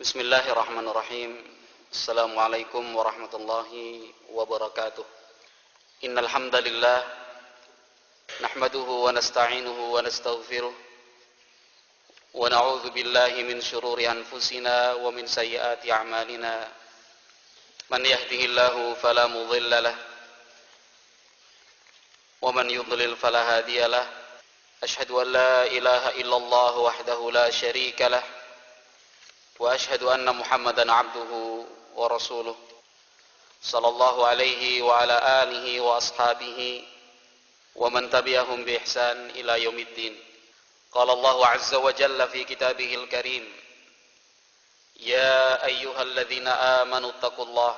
Bismillahirrahmanirrahim. Assalamualaikum warahmatullahi wabarakatuh. Innal hamdalillah nahmaduhu wa nasta'inuhu wa nastaghfiruh wa na'udzu billahi min shururi anfusina wa min sayyiati a'malina. Man yahdihillahu fala mudilla lahu wa man yudlil fala hadiya lahu. Asyhadu an la ilaha illallah wahdahu la syarika lahu wa ashhadu anna Muhammadan abduhu wa rasuluh sallallahu alaihi wa ala alihi wa ashabihi wa man tabi'ahum bi ihsan ila yaumiddin. Qala Allah azza wa jalla fi kitabihil karim, ya ayyuhalladzina amanu taqullaha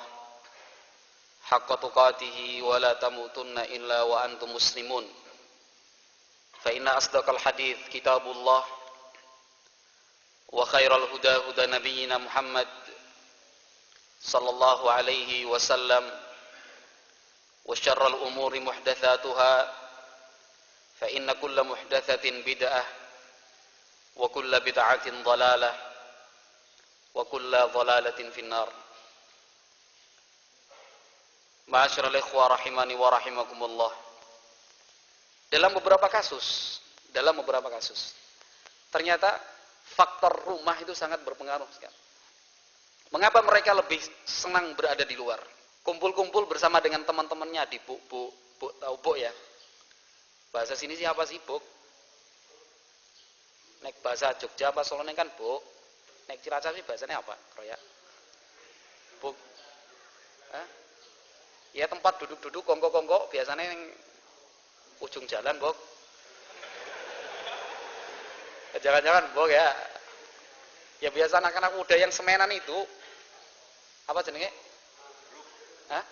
haqqa tuqatih wa la tamutunna illa wa antum muslimun. Fa inna asdaqal hadits kitabullah wa khairal huda huda nabiyyina Muhammad sallallahu alaihi wasallam wa syarral umuri muhdatsatuha fa inna kulla muhdatsatin bid'ah wa kulla bid'atin dhalalah wa kulla dhalalatin finnar. Ma'asyiral ikhwah rahimani wa rahimakumullah. Dalam beberapa kasus ternyata faktor rumah itu sangat berpengaruh sekali. Mengapa mereka lebih senang berada di luar? Kumpul-kumpul bersama dengan teman-temannya di buk, tahu buk ya? Bahasa sini siapa sih buk? Nek bahasa Jogja apa Solo kan buk. Nek Cilacap sih bahasanya apa? Kroya. Buk. Hah? Ya tempat duduk-duduk kongko-kongko biasanya yang ujung jalan, Bok. Jangan-jangan Bok ya. Ya biasa anak-anak muda yang semenan itu apa jenenge? Hah?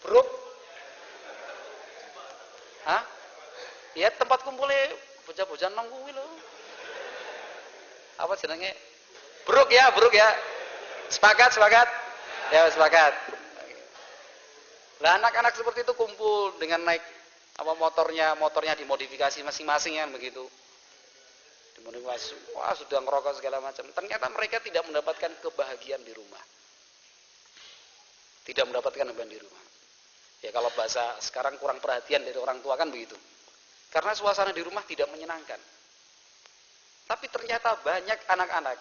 Bruk? Hah? Ya tempat kumpulnya bocah-bocah nang kuwi lho. Apa jenenge? Bruk ya. Sepakat? Ya, sepakat. Lah anak-anak seperti itu kumpul dengan naik apa motornya dimodifikasi masing-masing kan begitu. Dimodifikasi, wah sudah ngerokok segala macam. Ternyata mereka tidak mendapatkan kebahagiaan di rumah. Tidak mendapatkan kebahagiaan di rumah. Ya kalau bahasa sekarang kurang perhatian dari orang tua kan begitu. Karena suasana di rumah tidak menyenangkan. Tapi ternyata banyak anak-anak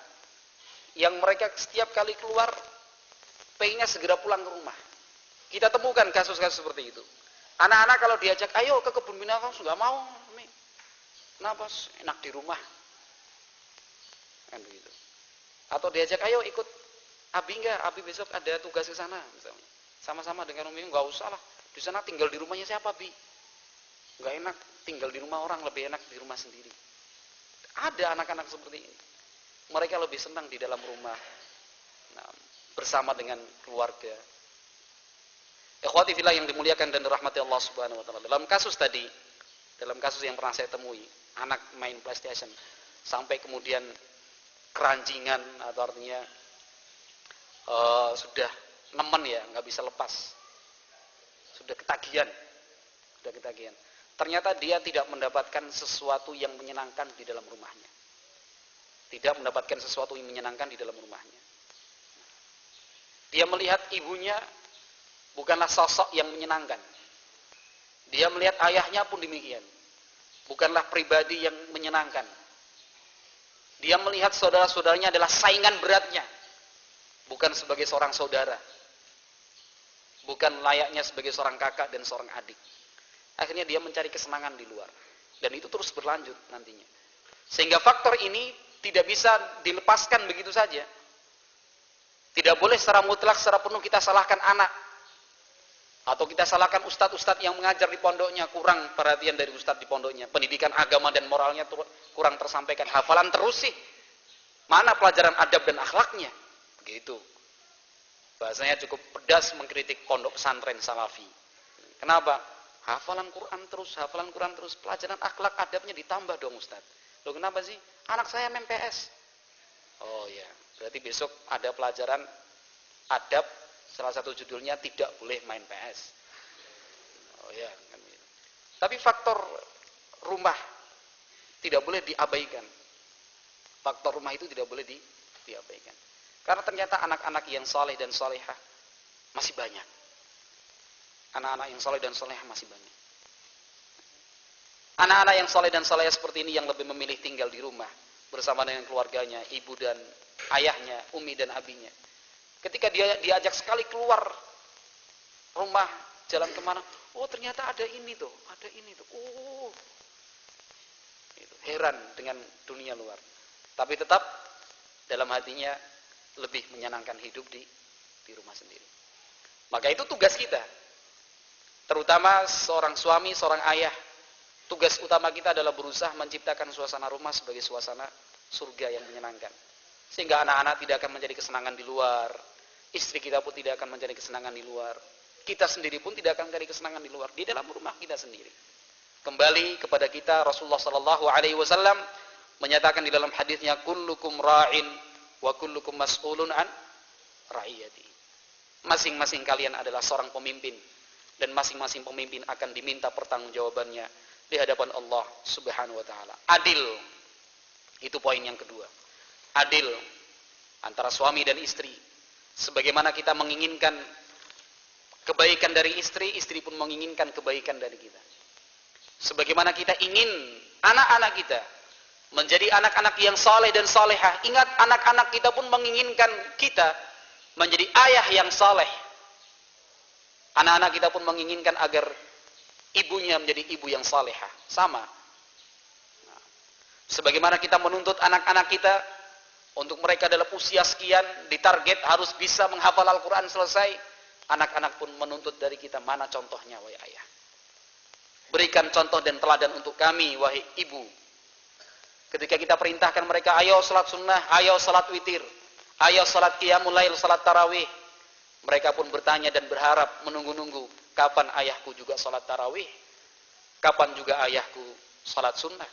yang mereka setiap kali keluar pengennya segera pulang ke rumah. Kita temukan kasus-kasus seperti itu. Anak-anak kalau diajak, ayo ke kebun binatang, nggak mau. Kenapa? Enak di rumah. Kan begitu. Atau diajak, ayo ikut Abi enggak? Abi besok ada tugas ke sana, misalnya. Sama-sama dengan Umi, nggak usah lah. Di sana tinggal di rumahnya siapa, Bi? Nggak enak tinggal di rumah orang, lebih enak di rumah sendiri. Ada anak-anak seperti ini. Mereka lebih senang di dalam rumah, bersama dengan keluarga. Ikhwati fillah yang dimuliakan dan dirahmati Allah Subhanahu wa taala. Dalam kasus yang pernah saya temui, anak main PlayStation sampai kemudian keranjingan atau artinya sudah nemen ya, nggak bisa lepas. Sudah ketagihan. Ternyata dia tidak mendapatkan sesuatu yang menyenangkan di dalam rumahnya. Tidak mendapatkan sesuatu yang menyenangkan di dalam rumahnya. Dia melihat ibunya bukanlah sosok yang menyenangkan. Dia melihat ayahnya pun demikian. Bukanlah pribadi yang menyenangkan. Dia melihat saudara-saudaranya adalah saingan beratnya. Bukan sebagai seorang saudara. Bukan layaknya sebagai seorang kakak dan seorang adik. Akhirnya dia mencari kesenangan di luar. Dan itu terus berlanjut nantinya. Sehingga faktor ini tidak bisa dilepaskan begitu saja. Tidak boleh secara mutlak, secara penuh kita salahkan anak. Atau kita salahkan ustadz-ustadz yang mengajar di pondoknya, kurang perhatian dari ustadz di pondoknya. Pendidikan agama dan moralnya kurang tersampaikan. Hafalan terus sih. Mana pelajaran adab dan akhlaknya? Begitu. Bahasanya cukup pedas mengkritik pondok pesantren salafi. Kenapa? Hafalan Quran terus. Pelajaran akhlak adabnya ditambah dong ustadz. Loh kenapa sih? Anak saya main PS. Oh ya, berarti besok ada pelajaran adab. Salah satu judulnya tidak boleh main PS. Oh ya, kan gitu. Tapi faktor rumah tidak boleh diabaikan. Faktor rumah itu tidak boleh diabaikan. Karena ternyata anak-anak yang soleh dan solehah masih banyak. Anak-anak yang soleh dan solehah masih banyak. Anak-anak yang soleh dan solehah seperti ini yang lebih memilih tinggal di rumah bersama dengan keluarganya, ibu dan ayahnya, umi dan abinya. Ketika dia diajak sekali keluar rumah, jalan kemana, oh ternyata ada ini tuh, ada ini tuh. Oh, itu heran dengan dunia luar. Tapi tetap dalam hatinya lebih menyenangkan hidup di rumah sendiri. Maka itu tugas kita. Terutama seorang suami, seorang ayah. Tugas utama kita adalah berusaha menciptakan suasana rumah sebagai suasana surga yang menyenangkan. Sehingga anak-anak tidak akan menjadi kesenangan di luar. Istri kita pun tidak akan menjadi kesenangan di luar. Kita sendiri pun tidak akan menjadi kesenangan di luar. Di dalam rumah kita sendiri. Kembali kepada kita, Rasulullah SAW menyatakan di dalam hadisnya, kullukum ra'in wa kullukum mas'ulun an ra'iyati. Masing-masing kalian adalah seorang pemimpin. Dan masing-masing pemimpin akan diminta pertanggungjawabannya di hadapan Allah Subhanahu wa taala. Adil. Itu poin yang kedua. Adil antara suami dan istri. Sebagaimana kita menginginkan kebaikan dari istri, istri pun menginginkan kebaikan dari kita. Sebagaimana kita ingin anak-anak kita menjadi anak-anak yang saleh dan salehah. Ingat, anak-anak kita pun menginginkan kita menjadi ayah yang saleh. Anak-anak kita pun menginginkan agar ibunya menjadi ibu yang salehah. Sama. Nah, sebagaimana kita menuntut anak-anak kita untuk mereka dalam usia sekian ditarget harus bisa menghafal Al-Quran selesai, anak-anak pun menuntut dari kita, mana contohnya wahai ayah. Berikan contoh dan teladan untuk kami wahai ibu. Ketika kita perintahkan mereka, ayo salat sunnah, ayo salat witir, ayo salat qiyamul lail, salat tarawih, mereka pun bertanya dan berharap, menunggu-nunggu, kapan ayahku juga salat tarawih? Kapan juga ayahku salat sunnah?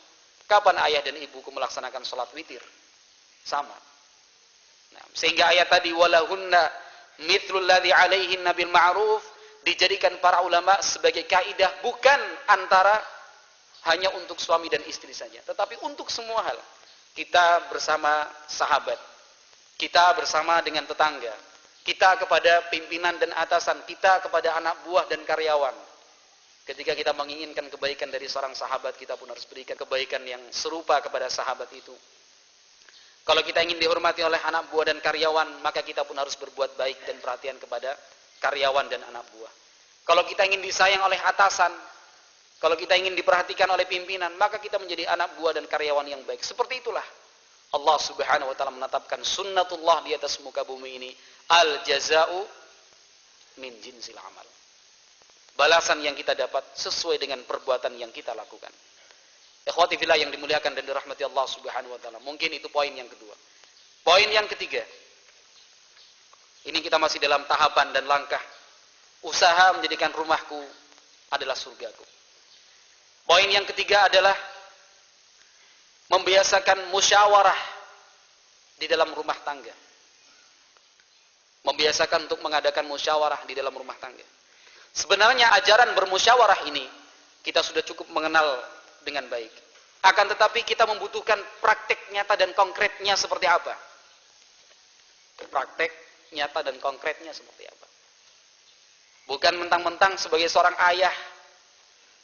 Kapan ayah dan ibuku melaksanakan salat witir? Sama. Nah, sehingga ayat tadi, walahunna mithlul ladzi alaihinna bil ma'ruf, dijadikan para ulama sebagai kaidah bukan antara hanya untuk suami dan istri saja, tetapi untuk semua hal. Kita bersama sahabat, kita bersama dengan tetangga, kita kepada pimpinan dan atasan, kita kepada anak buah dan karyawan. Ketika kita menginginkan kebaikan dari seorang sahabat, kita pun harus berikan kebaikan yang serupa kepada sahabat itu. Kalau kita ingin dihormati oleh anak buah dan karyawan, maka kita pun harus berbuat baik dan perhatian kepada karyawan dan anak buah. Kalau kita ingin disayang oleh atasan, kalau kita ingin diperhatikan oleh pimpinan, maka kita menjadi anak buah dan karyawan yang baik. Seperti itulah Allah Subhanahu wa taala menetapkan sunnatullah di atas muka bumi ini, al jaza'u min jinsil amal. Balasan yang kita dapat sesuai dengan perbuatan yang kita lakukan. Ikhwati fillah yang dimuliakan dan dirahmati Allah Subhanahu wa taala. Mungkin itu poin yang kedua. Poin yang ketiga. Ini kita masih dalam tahapan dan langkah usaha menjadikan rumahku adalah surgaku. Poin yang ketiga adalah membiasakan musyawarah di dalam rumah tangga. Membiasakan untuk mengadakan musyawarah di dalam rumah tangga. Sebenarnya ajaran bermusyawarah ini kita sudah cukup mengenal dengan baik. Akan tetapi kita membutuhkan praktek nyata dan konkretnya seperti apa? Praktek nyata dan konkretnya seperti apa? Bukan mentang-mentang sebagai seorang ayah,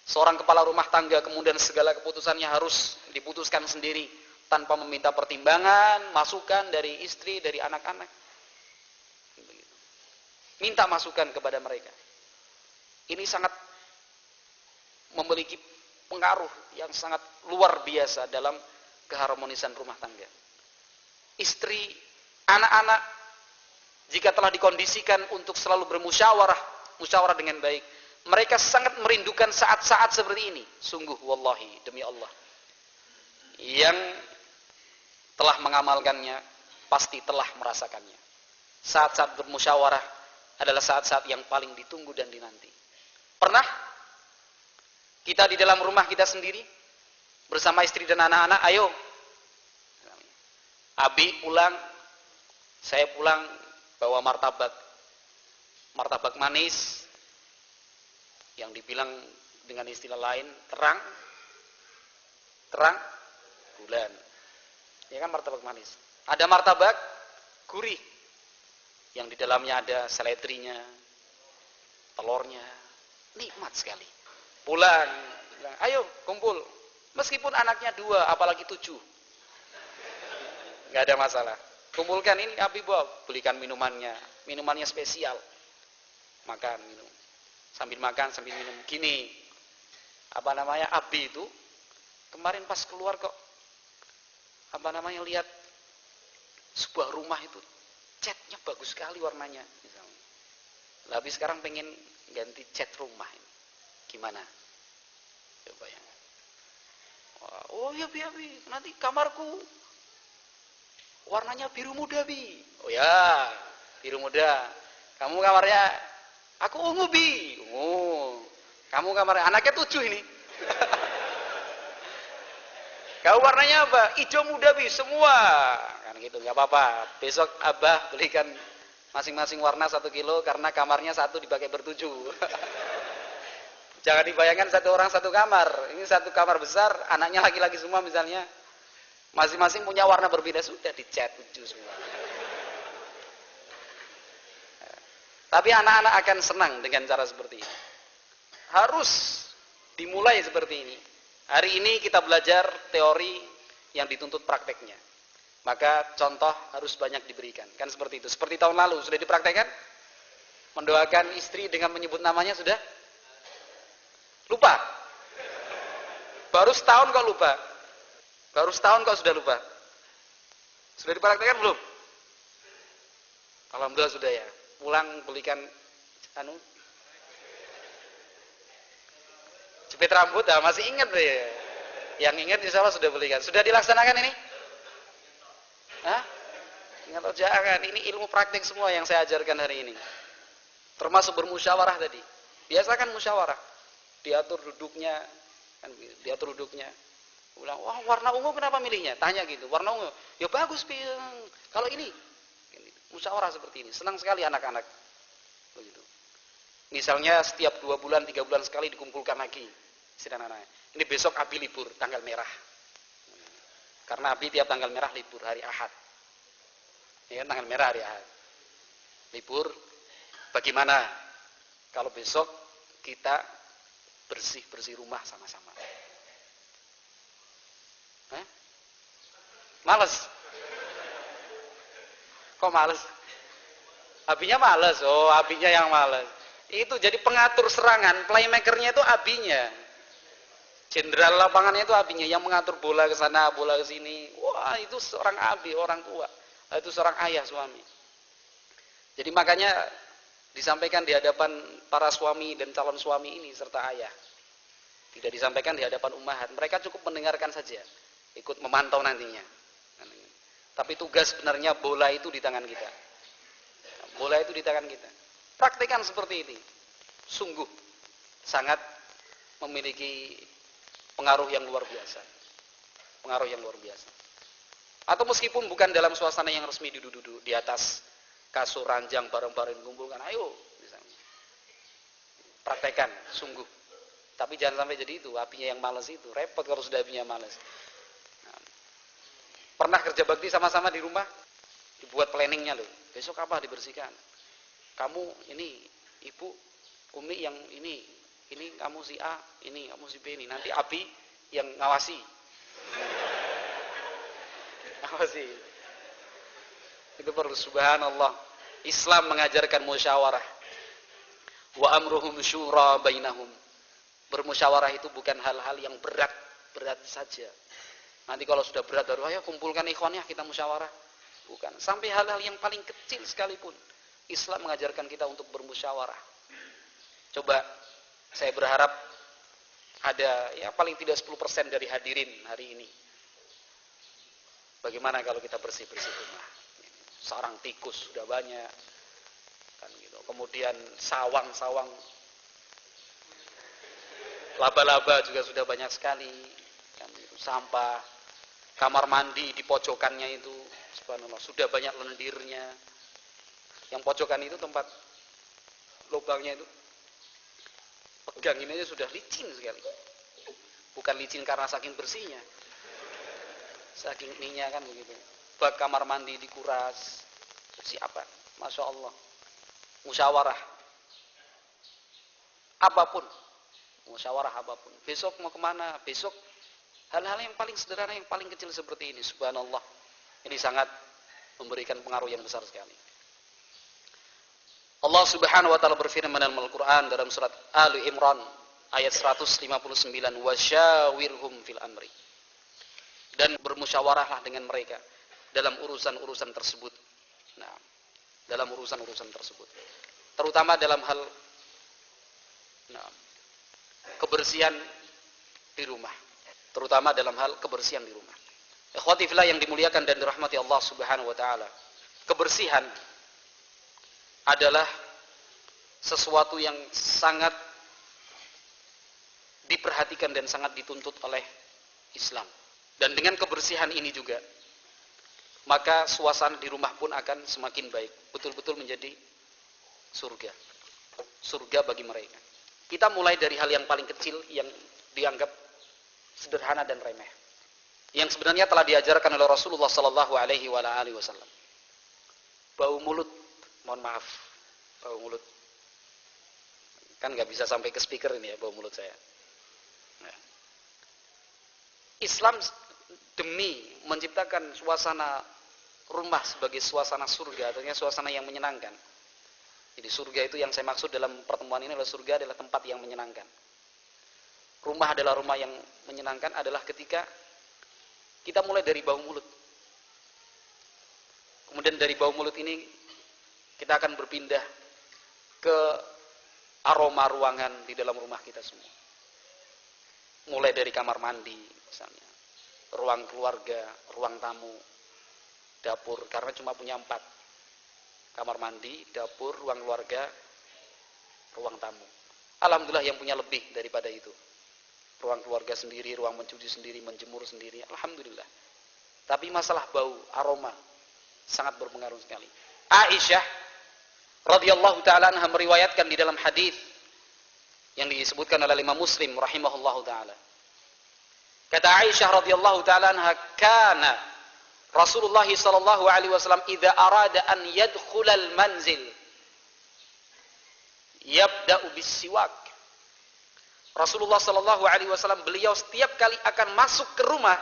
seorang kepala rumah tangga, kemudian segala keputusannya harus diputuskan sendiri tanpa meminta pertimbangan, masukan dari istri, dari anak-anak. Minta masukan kepada mereka. Ini sangat memiliki pengaruh yang sangat luar biasa dalam keharmonisan rumah tangga. Istri, anak-anak, jika telah dikondisikan untuk selalu bermusyawarah, musyawarah dengan baik, mereka sangat merindukan saat-saat seperti ini. Sungguh, wallahi, demi Allah, yang telah mengamalkannya pasti telah merasakannya. Saat-saat bermusyawarah adalah saat-saat yang paling ditunggu dan dinanti. Pernah kita di dalam rumah kita sendiri bersama istri dan anak-anak, ayo Abi pulang, saya pulang bawa martabak manis yang dibilang dengan istilah lain terang bulan, ya kan, martabak manis. Ada martabak, gurih. Yang di dalamnya ada seledrinya, telurnya, nikmat sekali. Pulang, bilang, ayo kumpul. Meskipun anaknya 2, apalagi 7, nggak ada masalah. Kumpulkan ini Abi bawa, belikan minumannya spesial. Makan, minum. Sambil makan, sambil minum. Gini, Abi itu kemarin pas keluar kok, lihat sebuah rumah itu, catnya bagus sekali warnanya. Misalnya. Habis sekarang pengen ganti cat rumah ini. Gimana? Coba ya. Oh ya Bi, nanti kamarku warnanya biru muda Bi. Oh ya, biru muda. Kamu kamarnya, aku ungu Bi. Ungu. Kamu kamarnya, anaknya 7 ini. Kau warnanya apa? Hijau muda Bi, semua. Kan gitu, nggak apa-apa. Besok Abah belikan masing-masing warna 1 kilo karena kamarnya 1 dipakai ber-7. Jangan dibayangkan 1 orang 1 kamar. Ini 1 kamar besar, anaknya laki-laki semua misalnya. Masing-masing punya warna berbeda, sudah dicat 7 semua. Tapi anak-anak akan senang dengan cara seperti ini. Harus dimulai seperti ini. Hari ini kita belajar teori yang dituntut prakteknya. Maka contoh harus banyak diberikan. Kan seperti itu. Seperti tahun lalu sudah dipraktekkan? Mendoakan istri dengan menyebut namanya sudah? Lupa? Baru setahun kok lupa? Baru setahun kok sudah lupa? Sudah dipraktekkan belum? Alhamdulillah sudah ya. Pulang belikan jepit rambut, masih ingat ya. Yang ingat insya Allah sudah belikan. Sudah dilaksanakan ini? Hah? Ingat atau jangan? Ini ilmu praktik semua yang saya ajarkan hari ini. Termasuk bermusyawarah tadi. Biasakan musyawarah. Diatur duduknya, kan diatur duduknya. Ulang, wah warna ungu kenapa milihnya? Tanya gitu. Warna ungu. Ya bagus, kalau ini. Musyawarah seperti ini. Senang sekali anak-anak. Begitu. Misalnya setiap 2 bulan, 3 bulan sekali dikumpulkan lagi. Anak-anak. Ini besok Abi libur, tanggal merah. Karena Abi tiap tanggal merah libur, hari Ahad. Ya, tanggal merah hari Ahad. Libur. Bagaimana kalau besok kita bersih-bersih rumah sama-sama? Males? Kok males? Abinya males. Oh, abinya yang males. Itu jadi pengatur serangan, playmakernya itu abinya. Jenderal lapangannya itu abinya yang mengatur bola ke sana, bola ke sini. Wah, itu seorang abi, orang tua. Itu seorang ayah, suami. Jadi makanya disampaikan di hadapan para suami dan calon suami ini serta ayah. Tidak disampaikan di hadapan ummahat. Mereka cukup mendengarkan saja, ikut memantau nantinya. Tapi tugas sebenarnya bola itu di tangan kita. Bola itu di tangan kita. Praktekkan seperti ini. Sungguh sangat memiliki pengaruh yang luar biasa. Pengaruh yang luar biasa. Atau meskipun bukan dalam suasana yang resmi, duduk-duduk di atas kasur ranjang bareng-bareng kumpulkan, ayo misalnya. Praktekkan sungguh. Tapi jangan sampai jadi itu, apinya yang malas itu. Repot kalau sudah apinya malas. Nah, pernah kerja bakti sama-sama di rumah? Dibuat planningnya loh. Besok apa dibersihkan? Kamu ini, ibu, umi yang ini kamu si A, ini kamu si B ini. Nanti Abi yang ngawasi. Ngawasi. Itu perlu, subhanallah. Islam mengajarkan musyawarah. Wa amruhum syura bainahum. Bermusyawarah itu bukan hal-hal yang berat saja. Nanti kalau sudah berat baru ayo kumpulkan ikhwannya kita musyawarah. Bukan, sampai hal-hal yang paling kecil sekalipun Islam mengajarkan kita untuk bermusyawarah. Coba saya berharap ada ya paling tidak 10% dari hadirin hari ini. Bagaimana kalau kita bersih-bersih rumah? Sarang tikus sudah banyak. Kan gitu. Kemudian sawang-sawang laba-laba juga sudah banyak sekali, kan, sampah, kamar mandi di pojokannya itu, subhanallah, sudah banyak lendirnya. Yang pojokan itu tempat lubangnya itu, pegang ini aja sudah licin sekali. Bukan licin karena saking bersihnya, saking ininya kan begitu. Bak kamar mandi dikuras, Persiapan, Masya Allah. Musyawarah. Apapun. Musyawarah apapun. Besok mau kemana? Besok hal-hal yang paling sederhana, yang paling kecil seperti ini. Subhanallah. Ini sangat memberikan pengaruh yang besar sekali. Allah Subhanahu wa taala berfirman dalam Al-Qur'an dalam surat Ali Imran ayat 159, "Wasyawirhum fil amri." Dan bermusyawarahlah dengan mereka dalam urusan-urusan tersebut. Nah, dalam urusan-urusan tersebut. Terutama dalam hal kebersihan di rumah. Terutama dalam hal kebersihan di rumah. Ikhwati fillah yang dimuliakan dan dirahmati Allah Subhanahu wa taala. Kebersihan adalah sesuatu yang sangat diperhatikan dan sangat dituntut oleh Islam. Dan dengan kebersihan ini juga, maka suasana di rumah pun akan semakin baik. Betul-betul menjadi surga. Surga bagi mereka. Kita mulai dari hal yang paling kecil yang dianggap sederhana dan remeh. Yang sebenarnya telah diajarkan oleh Rasulullah sallallahu alaihi wasallam. Bau mulut, mohon maaf, bau mulut. Kan nggak bisa sampai ke speaker ini ya, bau mulut saya. Nah. Islam demi menciptakan suasana rumah sebagai suasana surga, artinya suasana yang menyenangkan. Jadi surga itu yang saya maksud dalam pertemuan ini adalah surga adalah tempat yang menyenangkan. Rumah adalah rumah yang menyenangkan adalah ketika kita mulai dari bau mulut. Kemudian dari bau mulut ini kita akan berpindah ke aroma ruangan di dalam rumah kita semua. Mulai dari kamar mandi misalnya, ruang keluarga, ruang tamu, dapur, karena cuma punya 4. Kamar mandi, dapur, ruang keluarga, ruang tamu. Alhamdulillah yang punya lebih daripada itu. Ruang keluarga sendiri, ruang mencuci sendiri, menjemur sendiri, alhamdulillah. Tapi masalah bau, aroma sangat berpengaruh sekali. Aisyah radhiyallahu taala anha meriwayatkan di dalam hadis yang disebutkan oleh Imam Muslim rahimahullahu taala. Kata Aisyah radhiyallahu taala anha, "Kana Rasulullah sallallahu alaihi wasallam idza arada an yadkhulal manzil yabda'u bis-siwak." Rasulullah sallallahu alaihi wasallam beliau setiap kali akan masuk ke rumah,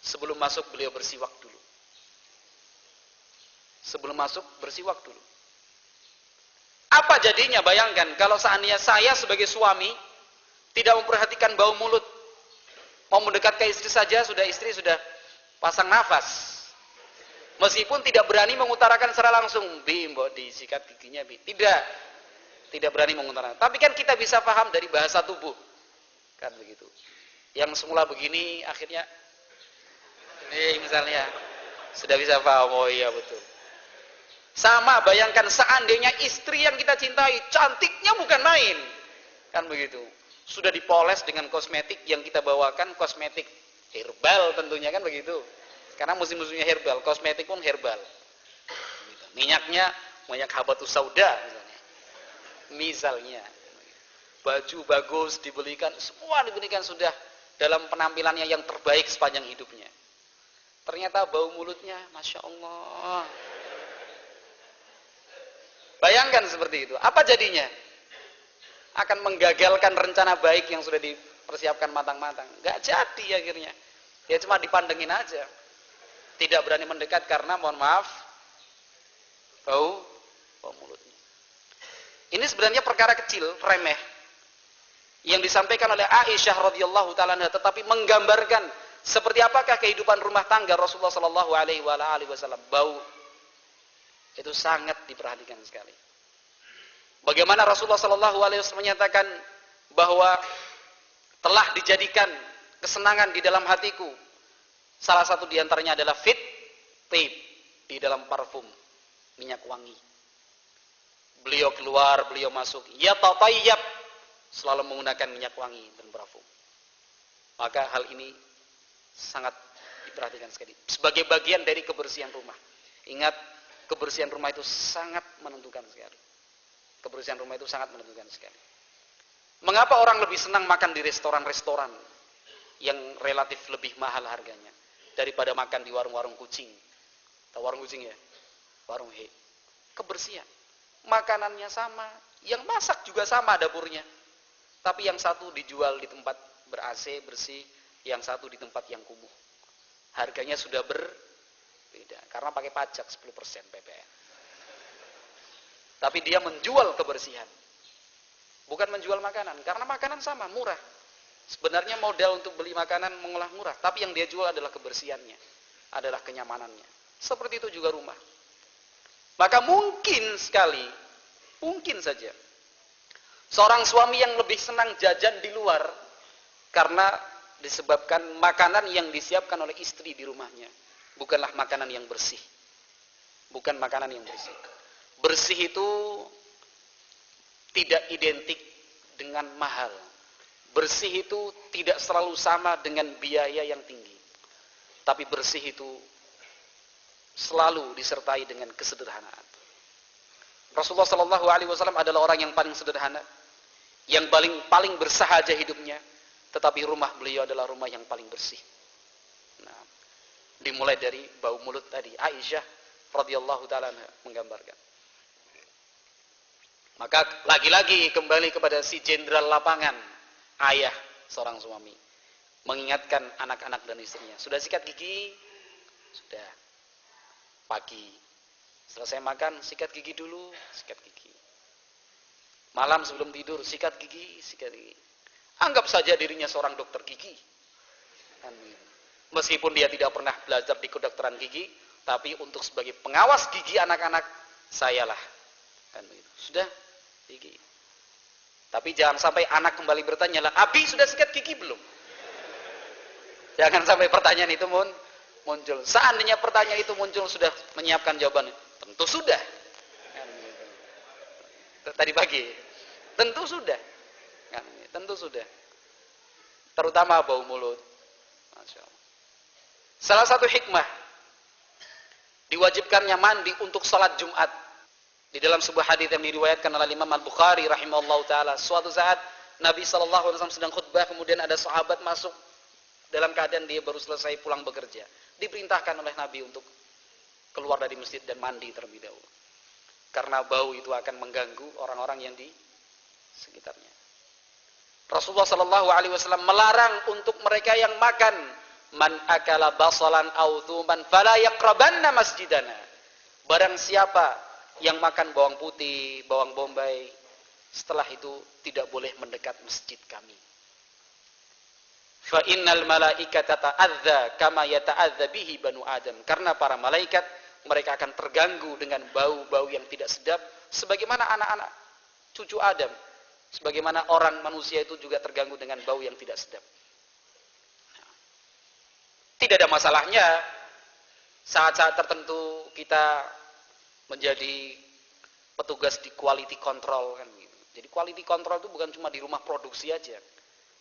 sebelum masuk beliau bersiwak dulu. Sebelum masuk bersiwak dulu. Apa jadinya? Bayangkan kalau seandainya saya sebagai suami tidak memperhatikan bau mulut. Mau mendekat ke istri saja istri sudah pasang nafas. Meskipun tidak berani mengutarakan secara langsung, "Bi, mbok disikat giginya, Bi." Tidak berani mengutarakan. Tapi kan kita bisa paham dari bahasa tubuh. Kan begitu. Yang semula begini akhirnya misalnya sudah bisa paham, oh iya betul. Sama, bayangkan seandainya istri yang kita cintai cantiknya bukan main. Kan begitu. Sudah dipoles dengan kosmetik yang kita bawakan, kosmetik herbal tentunya, kan begitu. Karena musim-musimnya herbal, kosmetik pun herbal. Minyaknya minyak habatus sauda misalnya. Baju bagus dibelikan, semua dibelikan sudah dalam penampilannya yang terbaik sepanjang hidupnya. Ternyata bau mulutnya, Masya Allah. Bayangkan seperti itu. Apa jadinya? Akan menggagalkan rencana baik yang sudah dipersiapkan matang-matang. Gak jadi akhirnya. Ya cuma dipandengin aja. Tidak berani mendekat karena mohon maaf bau mulutnya. Ini sebenarnya perkara kecil, remeh, yang disampaikan oleh Aisyah radhiyallahu taala anha, tetapi menggambarkan seperti apakah kehidupan rumah tangga Rasulullah sallallahu alaihi wasallam. Bau itu sangat diperhatikan sekali. Bagaimana Rasulullah sallallahu alaihi wasallam menyatakan bahwa telah dijadikan kesenangan di dalam hatiku. Salah satu di antaranya adalah tib di dalam parfum, minyak wangi. Beliau keluar, beliau masuk, ya tatayyab, selalu menggunakan minyak wangi dan parfum. Maka hal ini sangat diperhatikan sekali sebagai bagian dari kebersihan rumah. Ingat, kebersihan rumah itu sangat menentukan sekali. Kebersihan rumah itu sangat menentukan sekali. Mengapa orang lebih senang makan di restoran-restoran yang relatif lebih mahal harganya daripada makan di warung-warung kucing? Tahu warung kucing ya? Warung He. Kebersihan. Makanannya sama, yang masak juga sama dapurnya. Tapi yang satu dijual di tempat ber-AC, bersih, yang satu di tempat yang kumuh. Harganya sudah berbeda karena pakai pajak 10% PPN. Tapi dia menjual kebersihan. Bukan menjual makanan, karena makanan sama, murah. Sebenarnya modal untuk beli makanan mengolah murah, tapi yang dia jual adalah kebersihannya, adalah kenyamanannya. Seperti itu juga rumah. Maka mungkin sekali, mungkin saja seorang suami yang lebih senang jajan di luar karena disebabkan makanan yang disiapkan oleh istri di rumahnya bukanlah makanan yang bersih. Bukan makanan yang bersih. Bersih itu tidak identik dengan mahal. Bersih itu tidak selalu sama dengan biaya yang tinggi. Tapi bersih itu selalu disertai dengan kesederhanaan. Rasulullah Shallallahu Alaihi Wasallam adalah orang yang paling sederhana, yang paling bersahaja hidupnya, tetapi rumah beliau adalah rumah yang paling bersih. Nah, dimulai dari bau mulut tadi. Aisyah radhiyallahu taala menggambarkan. Maka lagi-lagi kembali kepada si jenderal lapangan, ayah seorang suami, mengingatkan anak-anak dan istrinya. Sudah sikat gigi? Sudah. Pagi. Selesai makan, sikat gigi dulu, sikat gigi. Malam sebelum tidur, sikat gigi, sikat gigi. Anggap saja dirinya seorang dokter gigi. Meskipun dia tidak pernah belajar di kedokteran gigi, tapi untuk sebagai pengawas gigi anak-anak, sayalah. Sudah gigi. Tapi jangan sampai anak kembali bertanya, lah, Abi sudah sikat gigi belum? Jangan sampai pertanyaan itu muncul. Seandainya pertanyaan itu muncul, sudah menyiapkan jawabannya. Tentu sudah. Tadi pagi. Tentu sudah. Tentu sudah. Terutama bau mulut. Masya Allah. Salah satu hikmah diwajibkannya mandi untuk salat Jumat. Di dalam sebuah hadis yang diriwayatkan oleh Imam Al-Bukhari rahimahullahu taala, suatu saat Nabi sallallahu alaihi wasallam sedang khutbah, kemudian ada sahabat masuk dalam keadaan dia baru selesai pulang bekerja. Diperintahkan oleh Nabi untuk keluar dari masjid dan mandi terlebih dahulu. Karena bau itu akan mengganggu orang-orang yang di sekitarnya. Rasulullah sallallahu alaihi wasallam melarang untuk mereka yang makan, man akala basalan aw thuman fala yaqrabanna masjidana. Barang siapa yang makan bawang putih, bawang bombay, setelah itu tidak boleh mendekat masjid kami. Fa innal malaikata ta'adza kama yata'adza bihi banu Adam. Karena para malaikat mereka akan terganggu dengan bau-bau yang tidak sedap sebagaimana anak-anak cucu Adam. Sebagaimana orang manusia itu juga terganggu dengan bau yang tidak sedap. Tidak ada masalahnya saat-saat tertentu kita menjadi petugas di quality control kan gitu. Jadi quality control itu bukan cuma di rumah produksi aja.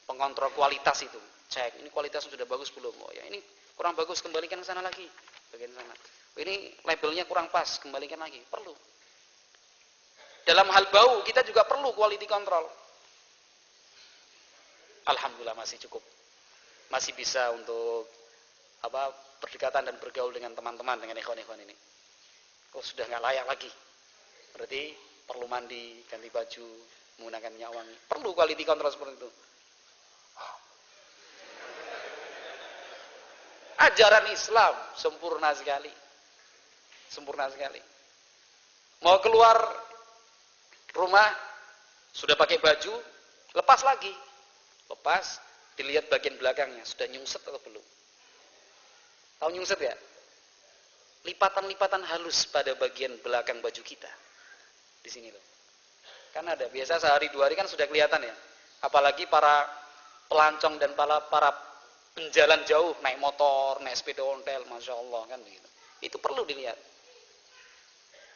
Pengontrol kualitas itu. Cek ini kualitasnya sudah bagus belum? Oh ya ini kurang bagus, kembalikan ke sana lagi. Bagian sana. Oh, ini labelnya kurang pas, kembalikan lagi. Perlu. Dalam hal bau kita juga perlu quality control. Alhamdulillah masih cukup. Masih bisa untuk berdekatan dan bergaul dengan teman-teman, dengan ikhwan-ikhwan ini. Oh sudah nggak layak lagi. Berarti perlu mandi, ganti baju, menggunakan minyak wangi. Perlu quality control seperti itu. Ajaran Islam sempurna sekali. Sempurna sekali. Mau keluar rumah, sudah pakai baju, lepas lagi. Lepas, dilihat bagian belakangnya, sudah nyungset atau belum. Tahu nyungset ya? Lipatan-lipatan halus pada bagian belakang baju kita. Di sini loh. Kan ada, biasa sehari dua hari kan sudah kelihatan ya. Apalagi para pelancong dan para penjalan jauh, naik motor, naik sepeda ontel, Masya Allah kan begitu. Itu perlu dilihat.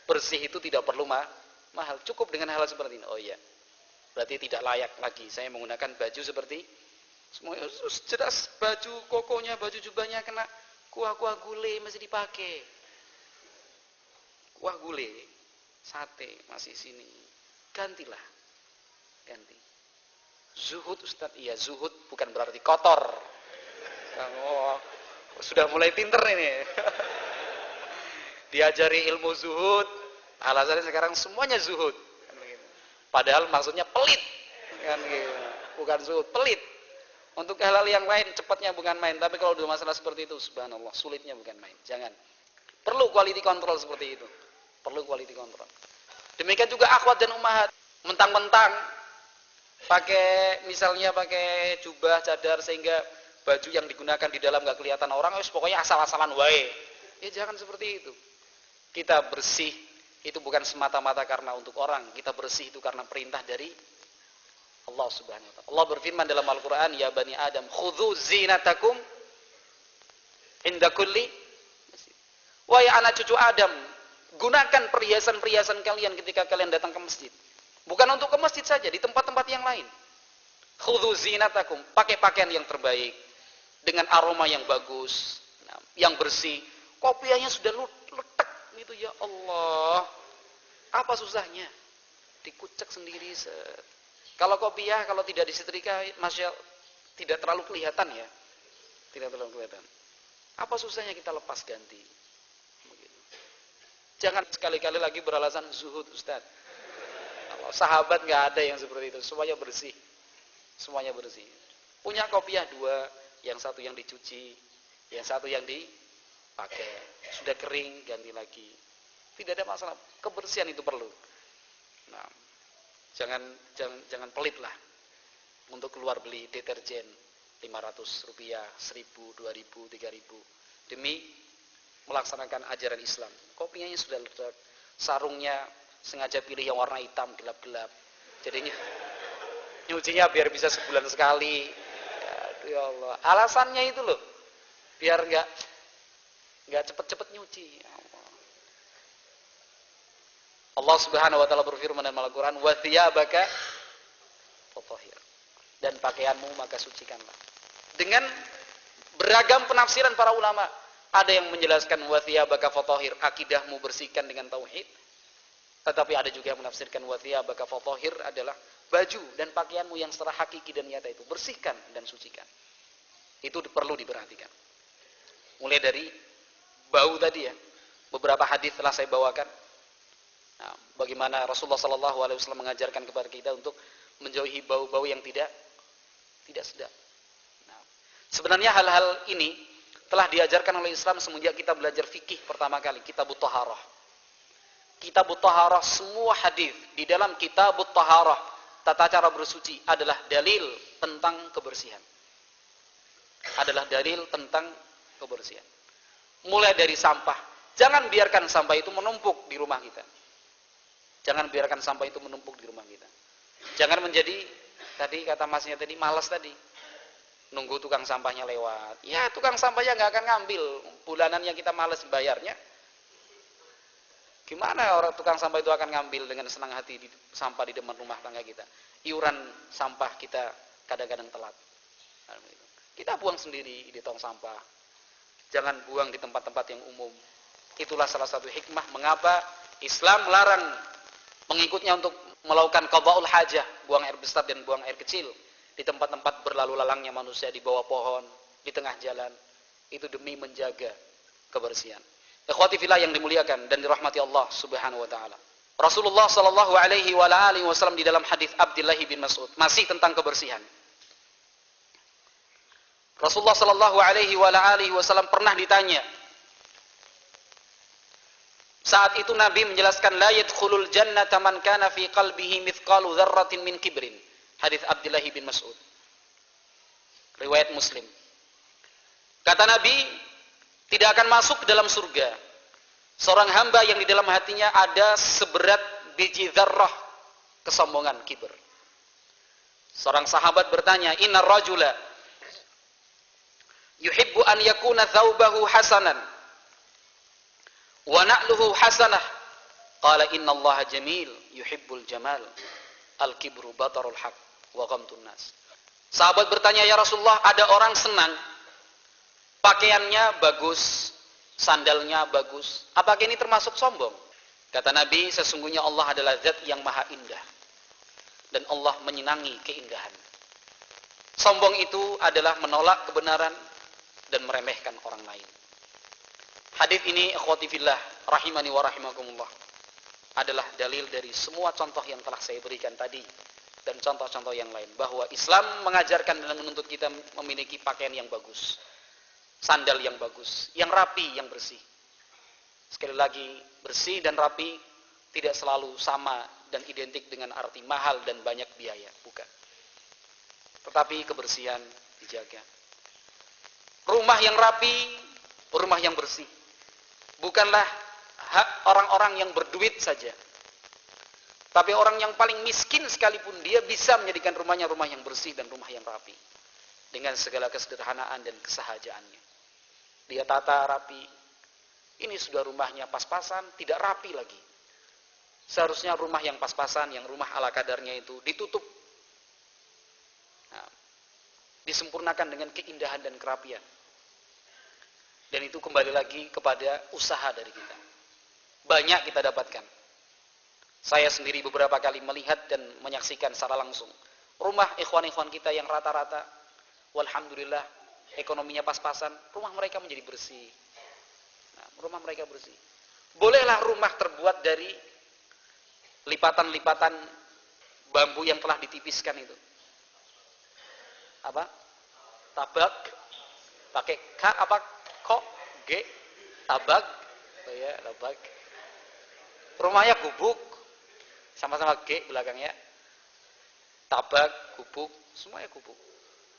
Bersih itu tidak perlu mahal, cukup dengan hal seperti ini. Oh iya, berarti tidak layak lagi saya menggunakan baju seperti semuanya. Jelas baju kokonya, baju jubahnya kena kuah-kuah gulai masih dipakai. Kuah gulai, sate masih sini. Gantilah. Ganti. Zuhud Ustaz, iya zuhud bukan berarti kotor. Oh, sudah mulai pinter ini. diajari ilmu zuhud, alasannya sekarang semuanya zuhud. Kan begitu. Padahal maksudnya pelit. Kan gitu. Bukan zuhud, pelit. Untuk hal-hal yang lain cepatnya bukan main, tapi kalau udah masalah seperti itu, subhanallah, sulitnya bukan main. Jangan. Perlu quality control seperti itu. Perlu quality control. Demikian juga akhwat dan ummahat. Mentang-mentang misalnya pakai jubah, cadar, sehingga baju yang digunakan di dalam nggak kelihatan orang, pokoknya asal-asalan wae. Ya jangan seperti itu. Kita bersih itu bukan semata-mata karena untuk orang. Kita bersih itu karena perintah dari Allah Subhanahu wa taala. Allah berfirman dalam Al-Qur'an, "Ya bani Adam, khudzu zinatakum inda kulli masjid." Wahai anak cucu Adam, gunakan perhiasan-perhiasan kalian ketika kalian datang ke masjid. Bukan untuk ke masjid saja, di tempat-tempat yang lain. Khudzu zinatakum, pakai pakaian yang terbaik dengan aroma yang bagus, yang bersih. Kopiahnya sudah letak gitu, ya Allah. Apa susahnya? Dikucek sendiri Kalau kopiah, kalau tidak disetrika, tidak terlalu kelihatan ya. Tidak terlalu kelihatan. Apa susahnya kita lepas ganti? Begitu. Jangan sekali-kali lagi beralasan zuhud, Ustaz. Kalau sahabat nggak ada yang seperti itu. Semuanya bersih. Semuanya bersih. Punya kopiah 2, yang satu yang dicuci, yang satu yang dipakai. Sudah kering, ganti lagi. Tidak ada masalah. Kebersihan itu perlu. Nah, Jangan pelit lah untuk keluar beli deterjen 500 rupiah, 1000, 2000, 3000 demi melaksanakan ajaran Islam. Kopiahnya sudah ledak, sarungnya sengaja pilih yang warna hitam gelap-gelap. Jadinya nyucinya biar bisa sebulan sekali. Ya Allah, alasannya itu loh, biar nggak cepet-cepet nyuci. Ya Allah Subhanahu wa taala berfirman dalam Al-Qur'an, "Wa thiyabaka fatahhir." Dan pakaianmu maka sucikanlah. Dengan beragam penafsiran para ulama, ada yang menjelaskan wa thiyabaka fatahhir, akidahmu bersihkan dengan tauhid. Tetapi ada juga yang menafsirkan wa thiyabaka fatahhir adalah baju dan pakaianmu yang secara hakiki dan nyata itu bersihkan dan sucikan. Itu perlu diperhatikan. Mulai dari bau tadi ya. Beberapa hadis telah saya bawakan. Nah, bagaimana Rasulullah SAW mengajarkan kepada kita untuk menjauhi bau-bau yang tidak sedap. Nah, sebenarnya hal-hal ini telah diajarkan oleh Islam semenjak kita belajar fikih pertama kali, Kitabut Thaharah. Kitabut Thaharah, semua hadis di dalam Kitabut Thaharah, tata cara bersuci adalah dalil tentang kebersihan. Adalah dalil tentang kebersihan. Mulai dari sampah. Jangan biarkan sampah itu menumpuk di rumah kita. Jangan biarkan sampah itu menumpuk di rumah kita. Jangan menjadi, tadi kata masnya tadi, malas tadi. Nunggu tukang sampahnya lewat. Ya, tukang sampahnya nggak akan ngambil. Bulanannya kita malas bayarnya. Gimana orang tukang sampah itu akan ngambil dengan senang hati sampah di depan rumah tangga kita? Iuran sampah kita kadang-kadang telat. Kita buang sendiri di tong sampah. Jangan buang di tempat-tempat yang umum. Itulah salah satu hikmah mengapa Islam melarang pengikutnya untuk melakukan qada'ul hajah, buang air besar dan buang air kecil di tempat-tempat berlalu lalangnya manusia, di bawah pohon, di tengah jalan. Itu demi menjaga kebersihan. Ikhwati fillah yang dimuliakan dan dirahmati Allah Subhanahu wa taala. Rasulullah sallallahu alaihi wasallam di dalam hadis Abdullah bin Mas'ud masih tentang kebersihan. Rasulullah sallallahu alaihi wasallam pernah ditanya. Saat itu Nabi menjelaskan la yadkhulul jannata man kana fi qalbihi mithqalu dzarratin min kibrin. Hadis Abdullah bin Mas'ud. Riwayat Muslim. Kata Nabi, tidak akan masuk ke dalam surga seorang hamba yang di dalam hatinya ada seberat biji dzarrah kesombongan, kibir. Seorang sahabat bertanya, "Innar rajula yuhibbu an yakuna thawbahu hasanan wa na'luhu hasanah." Qala innallaha jamil yuhibbul jamal. Al-kibru batarul haq wa ghamtun nas. Sahabat bertanya, "Ya Rasulullah, ada orang senang pakaiannya bagus, sandalnya bagus. Apakah ini termasuk sombong?" Kata Nabi, sesungguhnya Allah adalah zat yang maha indah. Dan Allah menyenangi keindahan. Sombong itu adalah menolak kebenaran dan meremehkan orang lain. Hadis ini ikhwati fillah rahimani wa rahimakumullah adalah dalil dari semua contoh yang telah saya berikan tadi dan contoh-contoh yang lain, bahwa Islam mengajarkan dan menuntut kita memiliki pakaian yang bagus, sandal yang bagus, yang rapi, yang bersih. Sekali lagi, bersih dan rapi tidak selalu sama dan identik dengan arti mahal dan banyak biaya, bukan. Tetapi kebersihan dijaga. Rumah yang rapi, rumah yang bersih. Bukanlah hak orang-orang yang berduit saja. Tapi orang yang paling miskin sekalipun dia bisa menjadikan rumahnya rumah yang bersih dan rumah yang rapi. Dengan segala kesederhanaan dan kesahajaannya. Dia tata rapi. Ini sudah rumahnya pas-pasan, tidak rapi lagi. Seharusnya rumah yang pas-pasan, yang rumah ala kadarnya itu ditutup. Nah, disempurnakan dengan keindahan dan kerapian. Dan itu kembali lagi kepada usaha dari kita. Banyak kita dapatkan. Saya sendiri beberapa kali melihat dan menyaksikan secara langsung rumah ikhwan-ikhwan kita yang rata-rata, walhamdulillah, ekonominya pas-pasan, rumah mereka menjadi bersih. Nah, rumah mereka bersih. Bolehlah rumah terbuat dari lipatan-lipatan bambu yang telah ditipiskan itu. Apa? Tabak. Pakai K apa? Kok? G? Tabak. Oh ya, tabak. Rumahnya gubuk. Sama-sama G belakangnya. Tabak, gubuk, semuanya gubuk.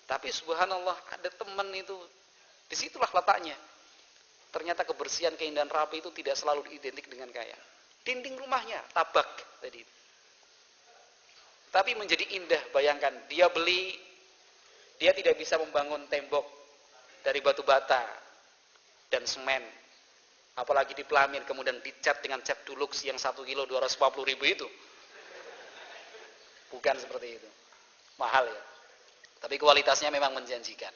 Tapi subhanallah, ada teman itu, disitulah letaknya. Ternyata kebersihan, keindahan, rapi itu tidak selalu identik dengan kaya. Dinding rumahnya tabak tadi. Tapi menjadi indah, bayangkan dia beli, dia tidak bisa membangun tembok dari batu bata dan semen. Apalagi dipelamin kemudian dicat dengan cat dulux yang 1 kilo 240.000 itu. Bukan seperti itu. Mahal ya. Tapi kualitasnya memang menjanjikan.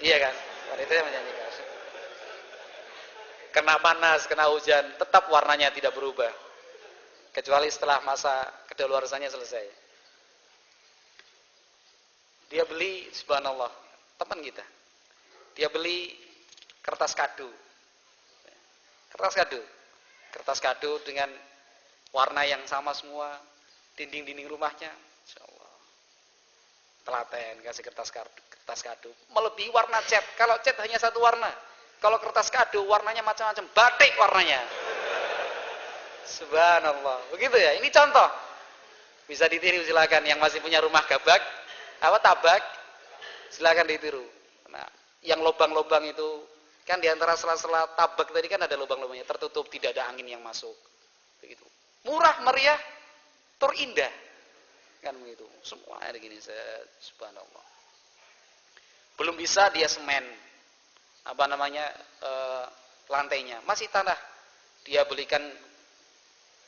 Iya kan? Kualitasnya menjanjikan. Kena panas, kena hujan, tetap warnanya tidak berubah. Kecuali setelah masa kedaluarsanya selesai. Dia beli, subhanallah, teman kita. Dia beli kertas kado. Kertas kado dengan warna yang sama semua, dinding-dinding rumahnya, insyaallah. Telaten kasih kertas kado, melebihi warna cat. Kalau cat hanya satu warna, kalau kertas kado warnanya macam-macam, batik warnanya. Subhanallah, begitu ya. Ini contoh, bisa ditiru silakan yang masih punya rumah tabak, silakan ditiru. Nah, yang lubang-lubang itu kan di antara sela-sela tabak tadi kan ada lubang-lubangnya, tertutup, tidak ada angin yang masuk. Begitu. Murah, meriah, terindah. Kan begitu. Semua ada gini, subhanallah. Belum bisa dia semen. Lantainya masih tanah. Dia belikan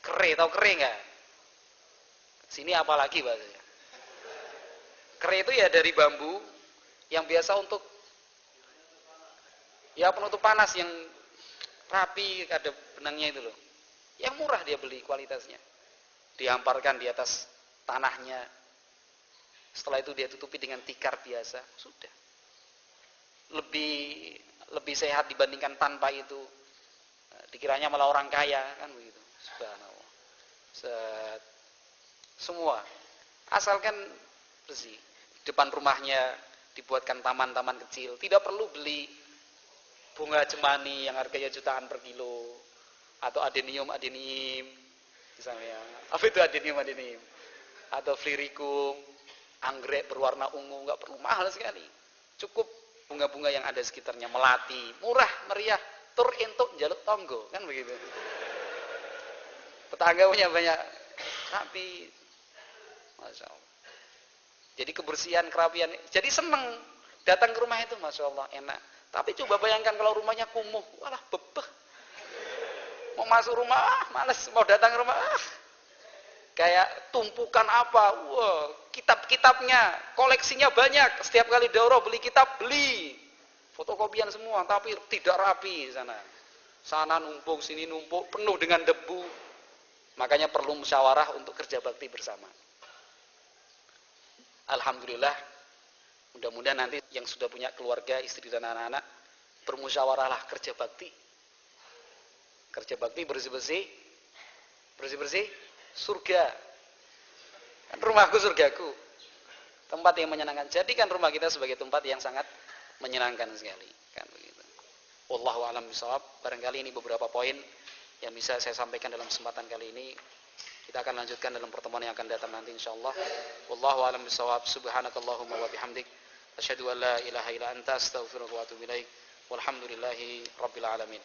kere, tahu kere enggak? Sini apalagi bahasanya. Kere itu ya dari bambu yang biasa untuk ya penutup panas yang rapi, ada benangnya itu loh. Yang murah dia beli kualitasnya. Dihamparkan di atas tanahnya. Setelah itu dia tutupi dengan tikar biasa. Sudah. Lebih sehat dibandingkan tanpa itu. Dikiranya malah orang kaya kan begitu. Subhanallah. Semua asalkan bersih. Depan rumahnya dibuatkan taman-taman kecil. Tidak perlu beli bunga cemani yang harganya jutaan per kilo atau adenium misalnya. Apa itu adenium atau floricum, anggrek berwarna ungu, nggak perlu mahal sekali. Cukup bunga-bunga yang ada sekitarnya, melati, murah, meriah, tur entuk jaluk tonggo, kan begitu. Tetangga punya banyak, tapi masya Allah. Jadi kebersihan, kerapian, jadi seneng datang ke rumah itu, masya Allah, enak. Tapi coba bayangkan kalau rumahnya kumuh, walah bebeh. Mau masuk rumah, males. Mau datang ke rumah, kayak tumpukan apa? Wah, kitab-kitabnya, koleksinya banyak. Setiap kali daurah beli kitab, beli. Fotokopian semua, tapi tidak rapi di sana. Sana numpuk, sini numpuk, penuh dengan debu. Makanya perlu musyawarah untuk kerja bakti bersama. Alhamdulillah, mudah-mudahan nanti yang sudah punya keluarga, istri dan anak-anak, bermusyawarahlah, kerja bakti. Kerja bakti bersih-bersih, bersih-bersih surga. Kan rumahku surgaku. Tempat yang menyenangkan. Jadikan rumah kita sebagai tempat yang sangat menyenangkan sekali. Kan begitu. Wallahu a'lam bishawab. Barangkali ini beberapa poin yang bisa saya sampaikan dalam kesempatan kali ini. Kita akan lanjutkan dalam pertemuan yang akan datang nanti insyaallah. Wallahu a'lam bishawab. Subhanakallahumma wa bihamdik, asyhadu an la ilaha illa anta, astaghfiruka wa atubu ilaik. Walhamdulillahi rabbil alamin.